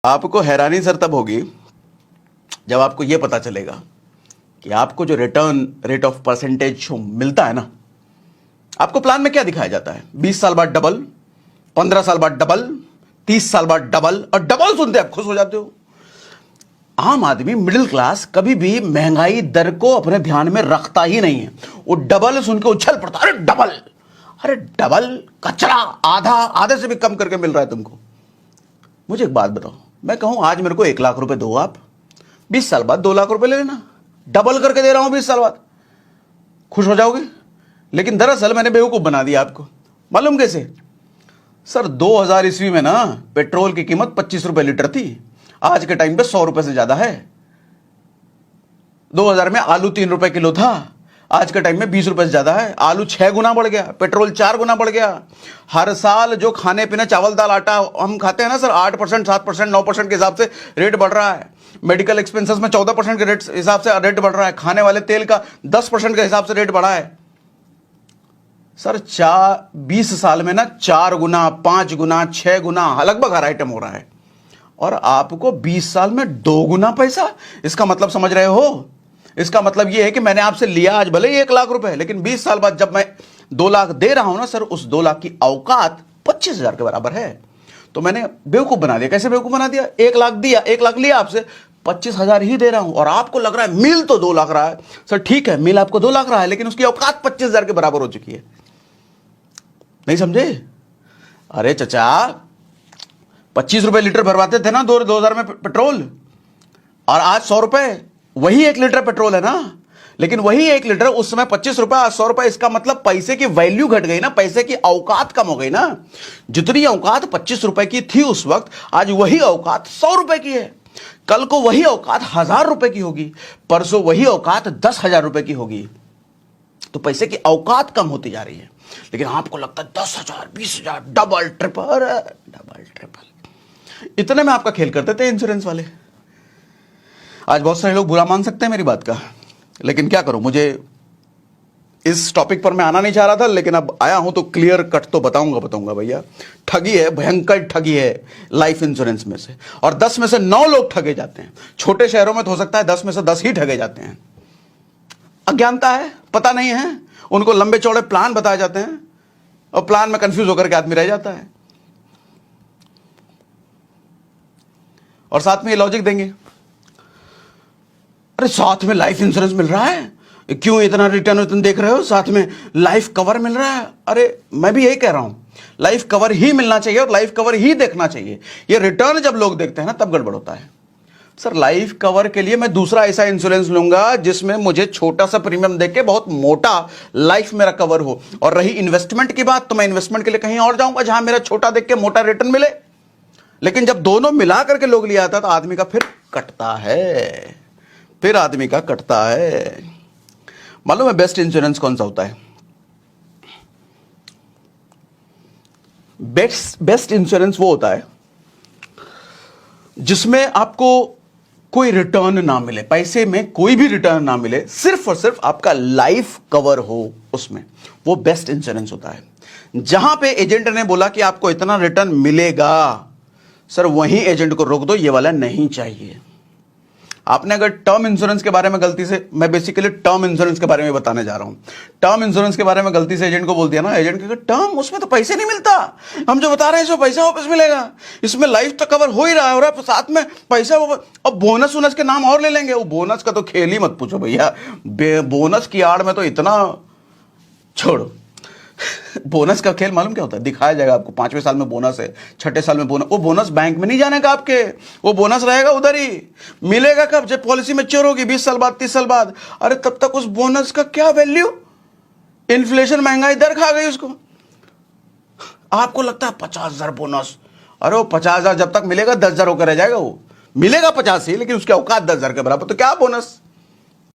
आपको हैरानी सर तब होगी जब आपको यह पता चलेगा कि आपको जो रिटर्न रेट ऑफ परसेंटेज मिलता है ना, आपको प्लान में क्या दिखाया जाता है? 20 साल बाद डबल, 15 साल बाद डबल, 30 साल बाद डबल, और डबल सुनते आप खुश हो जाते हो। आम आदमी मिडिल क्लास कभी भी महंगाई दर को अपने ध्यान में रखता ही नहीं है। वो डबल सुन के उछल पड़ता, अरे डबल, अरे डबल कचरा, आधा आधे से भी कम करके मिल रहा है तुमको। मुझे एक बात बताओ, मैं कहूं आज मेरे को 1 लाख रुपए दो, आप 20 साल बाद 2 लाख रुपए ले लेना, डबल करके दे रहा हूं 20 साल बाद, खुश हो जाओगे? लेकिन दरअसल मैंने बेवकूफ बना दिया आपको। मालूम कैसे? सर 2000 ईस्वी में ना पेट्रोल की कीमत 25 रुपए लीटर थी, आज के टाइम पे 100 रुपए से ज्यादा है। 2000 में आलू 3 रुपए किलो था, आज के टाइम में 20 रुपए से ज्यादा है। आलू 6 गुना बढ़ गया, पेट्रोल 4 गुना बढ़ गया। हर साल जो खाने पीने चावल दाल आटा हम खाते हैं ना सर, 8%, 7%, 9% के हिसाब से रेट बढ़ रहा है। मेडिकल एक्सपेंसेस में 14% के रेट हिसाब से रेट बढ़ रहा है। खाने वाले तेल का 10% के हिसाब से रेट बढ़ा है। सर 20 साल में ना 4 गुना, 5 गुना, 6 गुना लगभग हर आइटम हो रहा है, और आपको 20 साल में 2 गुना पैसा। इसका मतलब समझ रहे हो? इसका मतलब यह है कि मैंने आपसे लिया आज भले ही 1 लाख रुपए, लेकिन 20 साल बाद जब मैं 2 लाख दे रहा हूं ना सर, उस 2 लाख की औकात 25,000 के बराबर है। तो मैंने बेवकूफ बना दिया। कैसे बेवकूफ बना दिया? 1 लाख दिया, 1 लाख लिया आपसे, 25,000 ही दे रहा हूं, और आपको लग रहा है मिल तो 2 लाख रहा है। सर ठीक है, मिल आपको 2 लाख रहा है, लेकिन उसकी औकात 25,000 के बराबर हो चुकी है। नहीं समझे? अरे चचा, 25 रुपए लीटर भरवाते थे ना 2000 में पेट्रोल, और आज 100 रुपए, वही 1 लीटर पेट्रोल है ना। लेकिन वही 1 लीटर उस समय 25 रुपए, आज 100 रुपए। इसका मतलब पैसे की वैल्यू घट गई ना, पैसे की औकात कम हो गई ना। जितनी औकात 25 रुपए की थी उस वक्त, आज वही औकात 100 रुपए की है। कल को वही औकात 1000 रुपए की होगी, परसों वही औकात 10,000 रुपए की होगी। तो पैसे की औकात कम होती जा रही है, लेकिन आपको लगता है 10,000, 20,000, डबल ट्रिपल, डबल ट्रिपल। इतने में आपका खेल करते थे इंश्योरेंस वाले। आज बहुत सारे लोग बुरा मान सकते हैं मेरी बात का, लेकिन क्या करूं, मुझे इस टॉपिक पर मैं आना नहीं चाह रहा था, लेकिन अब आया हूं तो क्लियर कट तो बताऊंगा भैया। ठगी है, भयंकर ठगी है लाइफ इंश्योरेंस में से, और 10 में से 9 लोग ठगे जाते हैं। छोटे शहरों में तो हो सकता है 10 में से 10 ही ठगे जाते हैं। अज्ञानता है, पता नहीं है, उनको लंबे चौड़े प्लान बताए जाते हैं, और प्लान में कंफ्यूज होकर के आदमी रह जाता है। और साथ में ये लॉजिक देंगे, अरे साथ में लाइफ इंश्योरेंस मिल रहा है, क्यों इतना रिटर्न देख रहे हो, साथ में लाइफ कवर मिल रहा है। अरे मैं भी यही कह रहा हूं, लाइफ कवर ही मिलना चाहिए और लाइफ कवर ही देखना चाहिए। ये रिटर्न जब लोग देखते हैं ना, तब गड़बड़ होता है। सर लाइफ कवर के लिए मैं दूसरा ऐसा इंश्योरेंस लूंगा जिसमें मुझे छोटा सा प्रीमियम देके बहुत मोटा लाइफ मेरा कवर हो। और रही इन्वेस्टमेंट की बात, तो मैं इन्वेस्टमेंट के लिए कहीं और जाऊंगा जहां मेरा छोटा देख के मोटा रिटर्न मिले। लेकिन जब दोनों मिला करके लोग लिया था, तो आदमी का फिर कटता है, फिर आदमी का कटता है। मालूम है बेस्ट इंश्योरेंस कौन सा होता है? बेस्ट इंश्योरेंस वो होता है जिसमें आपको कोई रिटर्न ना मिले, पैसे में कोई भी रिटर्न ना मिले, सिर्फ और सिर्फ आपका लाइफ कवर हो उसमें, वो बेस्ट इंश्योरेंस होता है। जहां पे एजेंट ने बोला कि आपको इतना रिटर्न मिलेगा, सर वहीं एजेंट को रोक दो, ये वाला नहीं चाहिए। आपने अगर टर्म इंश्योरेंस के बारे में गलती से, मैं बेसिकली टर्म इंश्योरेंस के बारे में बताने जा रहा हूं, टर्म इंश्योरेंस के बारे में गलती से एजेंट को बोल दिया ना, एजेंट के टर्म, उसमें तो पैसे नहीं मिलता, हम जो बता रहे हैं इसमें पैसा वापस मिलेगा, इसमें लाइफ तो कवर हो ही रहा है, और साथ में पैसा, और बोनस वोनस के नाम और ले लेंगे। वो बोनस का तो खेल ही मत पूछो भैया, बोनस की आड़ में तो इतना, छोड़ो। बोनस का खेल मालूम क्या होता है? दिखाया जाएगा आपको 5वें साल में बोनस है, 6ठे साल में बोनस। वो बोनस बैंक में नहीं जाने का आपके, वो बोनस रहेगा उधर ही। मिलेगा कब? जब पॉलिसी मैच्योर होगी 20 साल बाद, 30 साल बाद। अरे तब तक उस बोनस का क्या वैल्यू? इन्फ्लेशन, महंगाई दर खा गई उसको। आपको लगता है 50,000 बोनस, अरे वो 50,000 जब तक मिलेगा 10,000 होकर रह जाएगा। वो मिलेगा 50 ही, लेकिन उसकी औकात 10,000 के बराबर। तो क्या बोनस?